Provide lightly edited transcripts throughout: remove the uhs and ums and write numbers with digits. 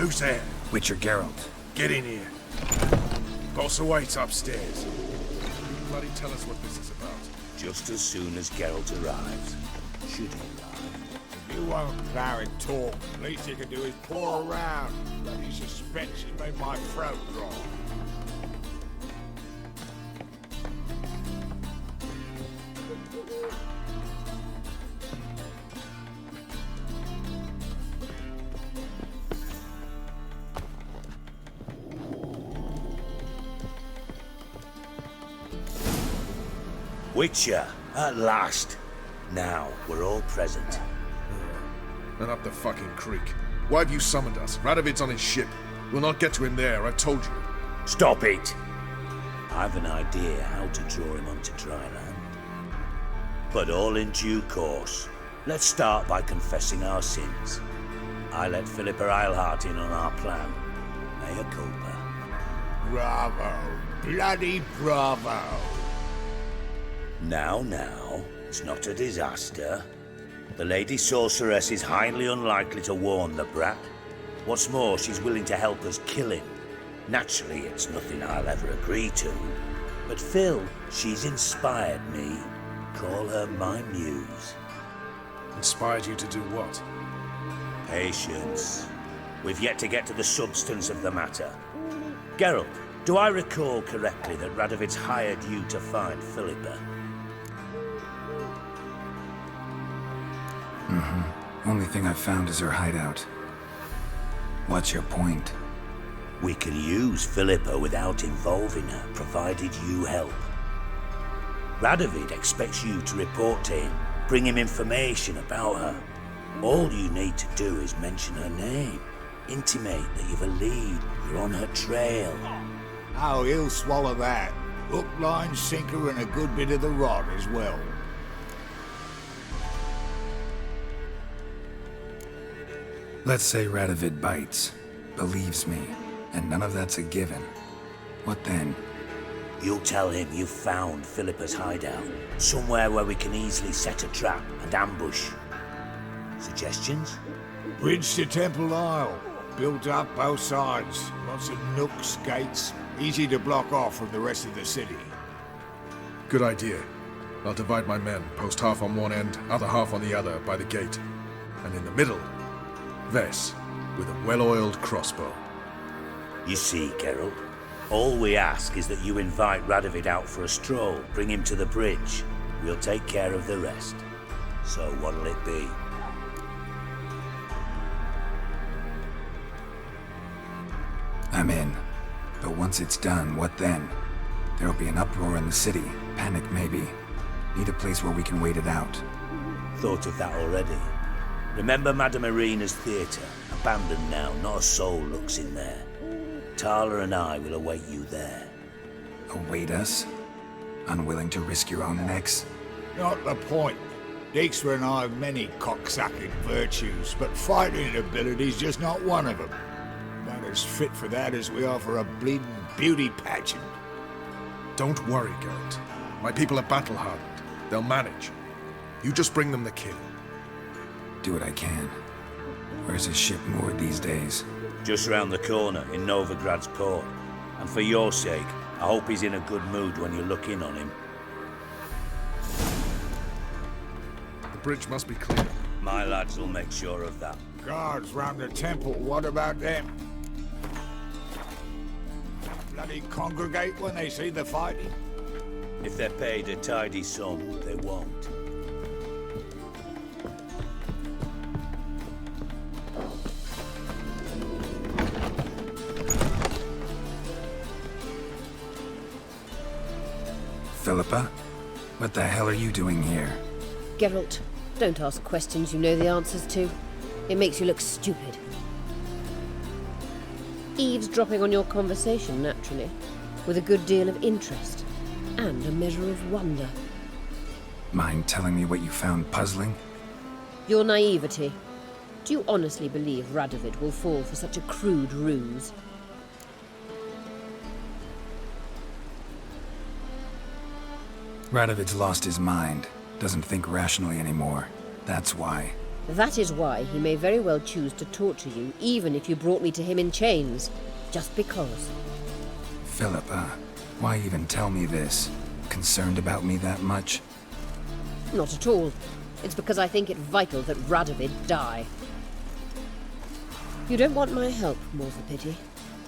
Who's there? Witcher Geralt. Get in here. Boss awaits upstairs. Bloody tell us what this is about. Just as soon as Geralt arrives. Should he arrive? If you won't plow and talk, least you can do is pour around. Bloody suspension made my throat dry. Witcher, at last. Now, we're all present. And up the fucking creek. Why have you summoned us? Radovid's on his ship. We'll not get to him there, I've told you. Stop it! I've an idea how to draw him onto dry land. But all in due course. Let's start by confessing our sins. I let Philippa Eilhart in on our plan. Mea culpa. Bravo. Bloody bravo. Now, it's not a disaster. The Lady Sorceress is highly unlikely to warn the brat. What's more, she's willing to help us kill him. Naturally, it's nothing I'll ever agree to. But Phil, she's inspired me. Call her my muse. Inspired you to do what? Patience. We've yet to get to the substance of the matter. Geralt, do I recall correctly that Radovid's hired you to find Philippa? Only thing I've found is her hideout. What's your point? We can use Philippa without involving her, provided you help. Radovid expects you to report to him, bring him information about her. All you need to do is mention her name, intimate that you've a lead, you're on her trail. Oh, he'll swallow that. Hook, line, sinker, and a good bit of the rod as well. Let's say Radovid bites, believes me, and none of that's a given. What then? You'll tell him you've found Philippa's hideout, somewhere where we can easily set a trap and ambush. Suggestions? Bridge to Temple Isle. Built up both sides. Lots of nooks, gates. Easy to block off from the rest of the city. Good idea. I'll divide my men, post half on one end, other half on the other, by the gate. And in the middle, Ves, with a well-oiled crossbow. You see, Geralt, all we ask is that you invite Radovid out for a stroll, bring him to the bridge. We'll take care of the rest. So what'll it be? I'm in. But once it's done, what then? There'll be an uproar in the city. Panic, maybe. Need a place where we can wait it out. Thought of that already. Remember Madame Irina's theatre? Abandoned now, not a soul looks in there. Tala and I will await you there. Await us? Unwilling to risk your own necks? Not the point. Dijkstra and I have many cocksucking virtues, but fighting ability's just not one of them. About as fit for that as we are for a bleeding beauty pageant. Don't worry, Geralt. My people are battle-hardened. They'll manage. You just bring them the king. Do what I can. Where's his ship moored these days? Just round the corner, in Novigrad's port. And for your sake, I hope he's in a good mood when you look in on him. The bridge must be clear. My lads will make sure of that. Guards round the temple, what about them? Bloody congregate when they see the fighting? If they're paid a tidy sum, they won't. Philippa? What the hell are you doing here? Geralt, don't ask questions you know the answers to. It makes you look stupid. Eavesdropping on your conversation, naturally, with a good deal of interest, and a measure of wonder. Mind telling me what you found puzzling? Your naivety. Do you honestly believe Radovid will fall for such a crude ruse? Radovid's lost his mind. Doesn't think rationally anymore. That's why. That is why he may very well choose to torture you, even if you brought me to him in chains. Just because. Philippa, why even tell me this? Concerned about me that much? Not at all. It's because I think it vital that Radovid die. You don't want my help, more's the pity.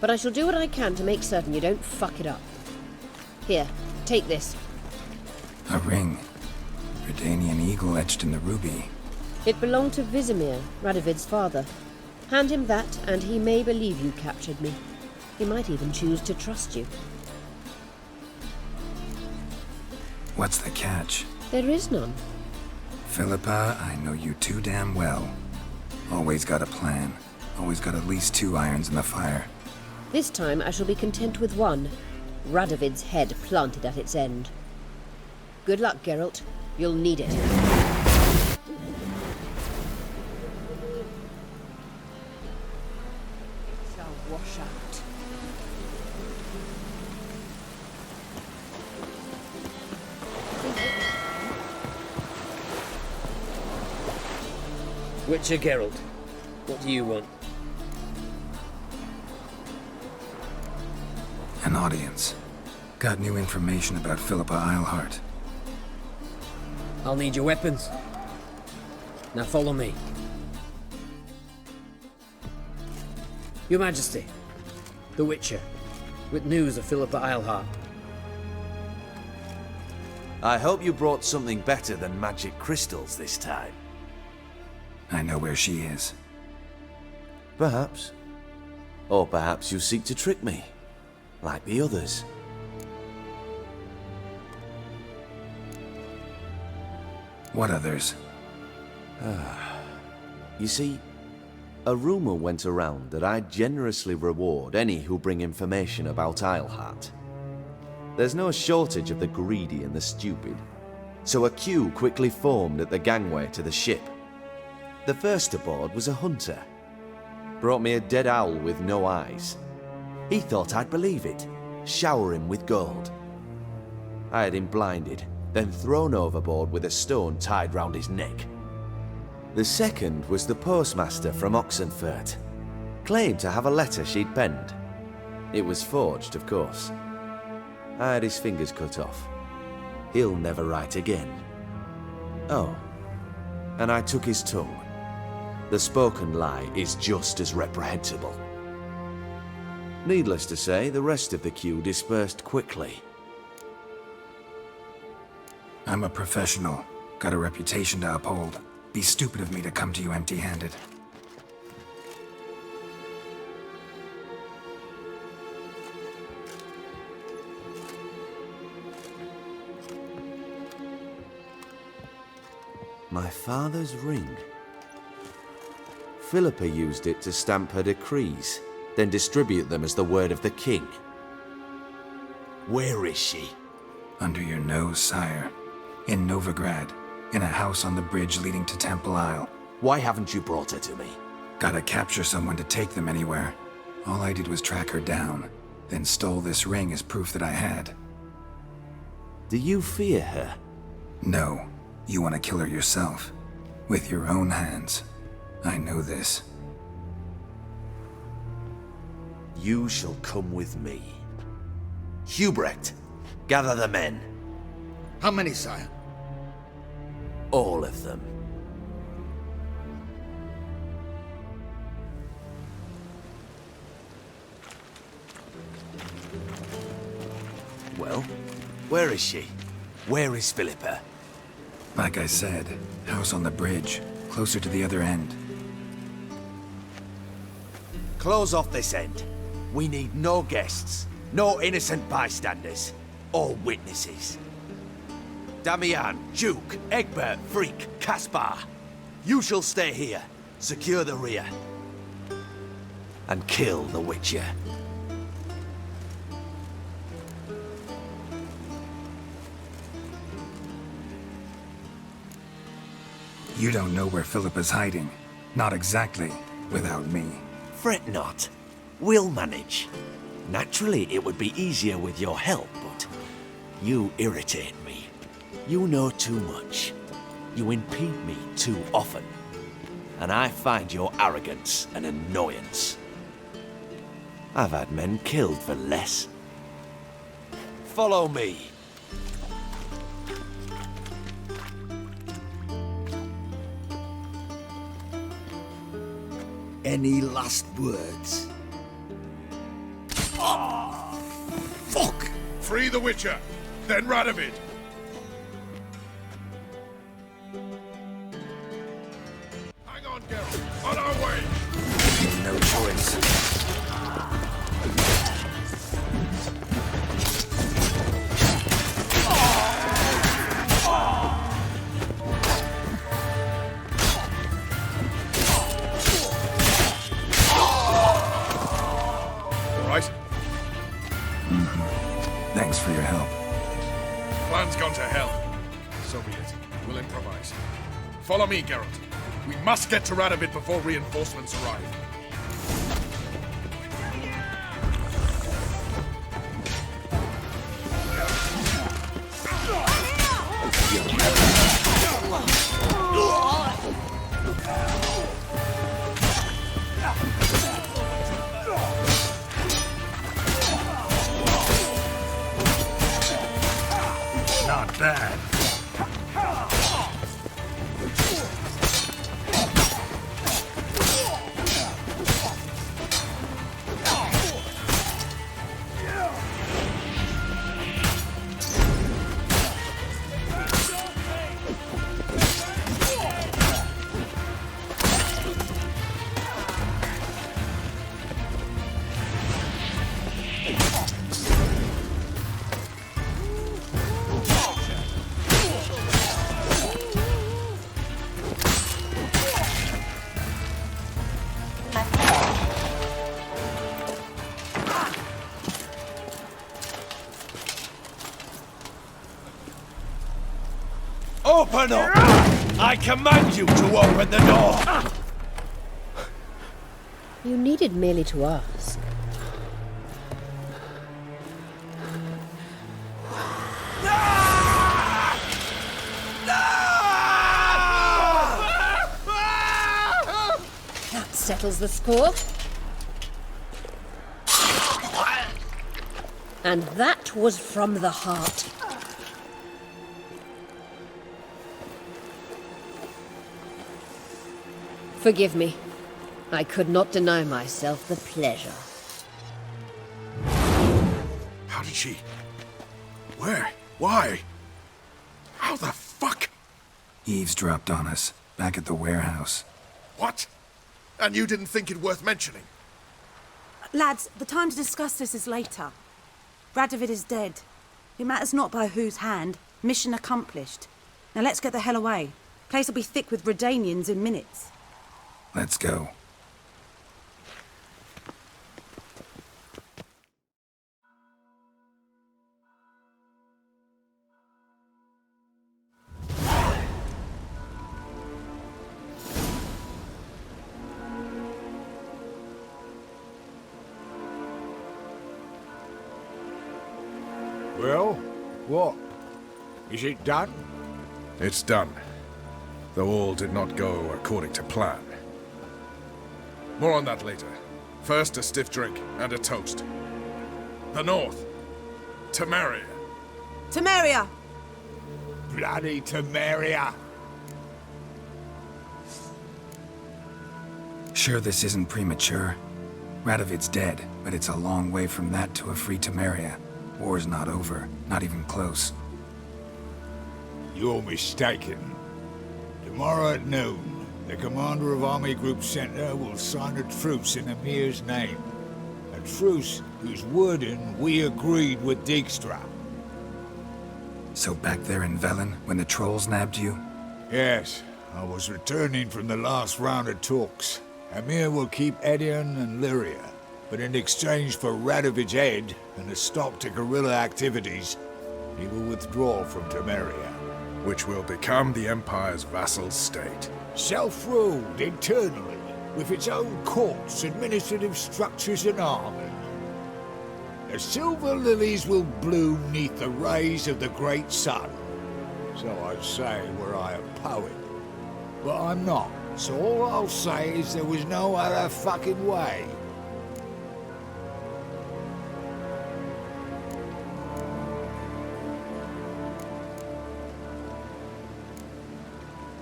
But I shall do what I can to make certain you don't fuck it up. Here, take this. A ring. Redanian eagle etched in the ruby. It belonged to Vizimir, Radovid's father. Hand him that, and he may believe you captured me. He might even choose to trust you. What's the catch? There is none. Philippa, I know you too damn well. Always got a plan. Always got at least 2 irons in the fire. This time I shall be content with one. Radovid's head planted at its end. Good luck, Geralt. You'll need it. Shall wash out. Witcher Geralt, what do you want? An audience. Got new information about Philippa Eilhart. I'll need your weapons. Now follow me. Your Majesty, the Witcher, with news of Philippa Eilhart. I hope you brought something better than magic crystals this time. I know where she is. Perhaps. Or perhaps you seek to trick me, like the others. What others? You see, a rumor went around that I'd generously reward any who bring information about Eilhart. There's no shortage of the greedy and the stupid, so a queue quickly formed at the gangway to the ship. The first aboard was a hunter. Brought me a dead owl with no eyes. He thought I'd believe it, shower him with gold. I had him blinded, then thrown overboard with a stone tied round his neck. The second was the postmaster from Oxenfurt. Claimed to have a letter she'd penned. It was forged, of course. I had his fingers cut off. He'll never write again. Oh, and I took his tongue. The spoken lie is just as reprehensible. Needless to say, the rest of the queue dispersed quickly. I'm a professional. Got a reputation to uphold. Be stupid of me to come to you empty-handed. My father's ring. Philippa used it to stamp her decrees, then distribute them as the word of the king. Where is she? Under your nose, sire. In Novigrad. In a house on the bridge leading to Temple Isle. Why haven't you brought her to me? Gotta capture someone to take them anywhere. All I did was track her down, then stole this ring as proof that I had. Do you fear her? No. You want to kill her yourself. With your own hands. I know this. You shall come with me. Hubrecht, gather the men. How many, sire? All of them. Well, where is she? Where is Philippa? Like I said, house on the bridge, closer to the other end. Close off this end. We need no guests, no innocent bystanders, or witnesses. Damian, Duke, Egbert, Freak, Caspar. You shall stay here, secure the rear, and kill the Witcher. You don't know where Philippa's hiding. Not exactly, without me. Fret not. We'll manage. Naturally, it would be easier with your help, but you irritate me. You know too much. You impede me too often. and I find your arrogance an annoyance. I've had men killed for less. Follow me. Any last words? Fuck! Free the Witcher, then Radovid. Hang on, Geralt. On our way. No choice. All right? Thanks for your help. Plan's gone to hell. So be it. We'll improvise. Follow me, Geralt. We must get to Radovid before reinforcements arrive. Not bad. Open up! I command you to open the door! You needed merely to ask. That settles the score. And that was from the heart. Forgive me. I could not deny myself the pleasure. How did she... Where? Why? How the fuck? Eavesdropped on us, back at the warehouse. What? And you didn't think it worth mentioning? Lads, the time to discuss this is later. Radovid is dead. It matters not by whose hand. Mission accomplished. Now let's get the hell away. Place will be thick with Redanians in minutes. Let's go. Well, what? Is it done? It's done. Though all did not go according to plan. More on that later. First, a stiff drink and a toast. The North. Temeria. Temeria! Bloody Temeria! Sure this isn't premature? Radovid's dead, but it's a long way from that to a free Temeria. War's not over, not even close. You're mistaken. Tomorrow at noon, the commander of Army Group Center will sign a truce in Emir's name. A truce whose wording we agreed with Dijkstra. So back there in Velen, when the trolls nabbed you? Yes, I was returning from the last round of talks. Emir will keep Edion and Lyria, but in exchange for Radovid's head and a stop to guerrilla activities, he will withdraw from Temeria. Which will become the Empire's vassal state. Self-ruled internally, with its own courts, administrative structures and army. The silver lilies will bloom neath the rays of the great sun. So I'd say were I a poet. But I'm not. So all I'll say is there was no other fucking way.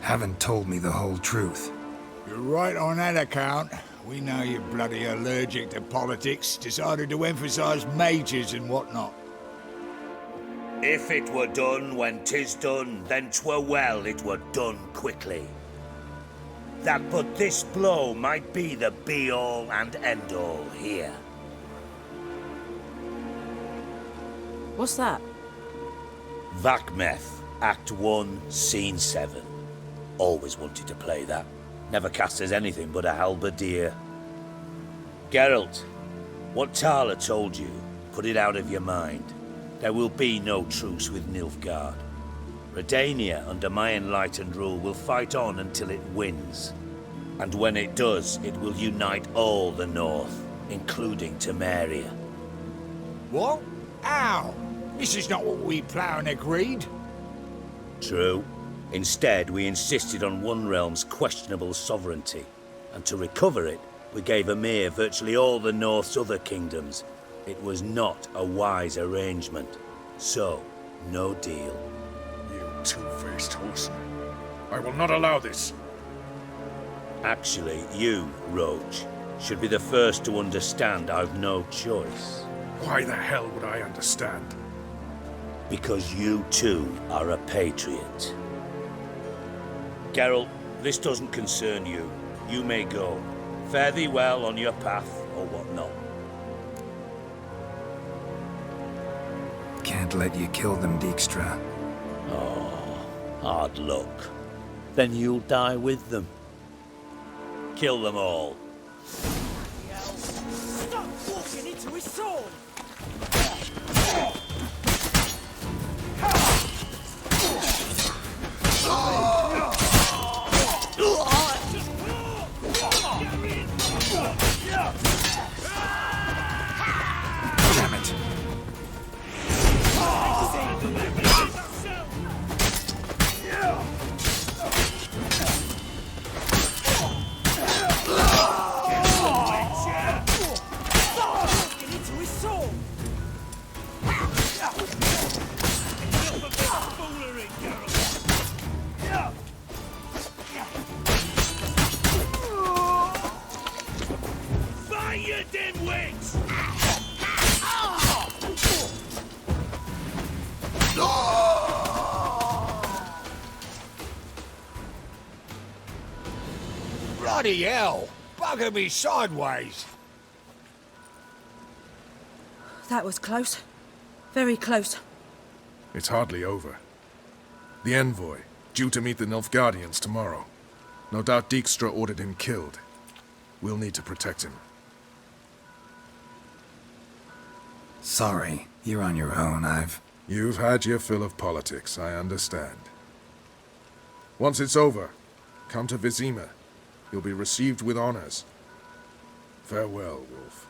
Haven't told me the whole truth. You're right on that account. We know you're bloody allergic to politics, decided to emphasize majors and whatnot. If it were done when 'tis done, then 'twere well it were done quickly. That but this blow might be the be-all and end-all here. What's that? Vakmeth, Act 1, Scene 7. Always wanted to play that. Never cast as anything but a halberdier. Geralt, what Tala told you, put it out of your mind. There will be no truce with Nilfgaard. Redania, under my enlightened rule, will fight on until it wins. And when it does, it will unite all the North, including Temeria. What? How? This is not what we Plough agreed. True. Instead, we insisted on one realm's questionable sovereignty, and to recover it, we gave Emir virtually all the North's other kingdoms. It was not a wise arrangement. So, no deal. You two-faced horse. I will not allow this. Actually, you, Roach, should be the first to understand I've no choice. Why the hell would I understand? Because you too are a patriot. Geralt, this doesn't concern you. You may go. Fare thee well on your path, or whatnot. Can't let you kill them, Dijkstra. Oh, hard luck. Then you'll die with them. Kill them all. Stop walking into his sword! Damn it. Fire them wings! Bloody hell! Bugger me sideways! That was close. Very close. It's hardly over. The envoy, due to meet the Nilfgaardians tomorrow. No doubt Dijkstra ordered him killed. We'll need to protect him. Sorry, you're on your own. You've had your fill of politics, I understand. Once it's over, come to Vizima. You'll be received with honors. Farewell, Wolf.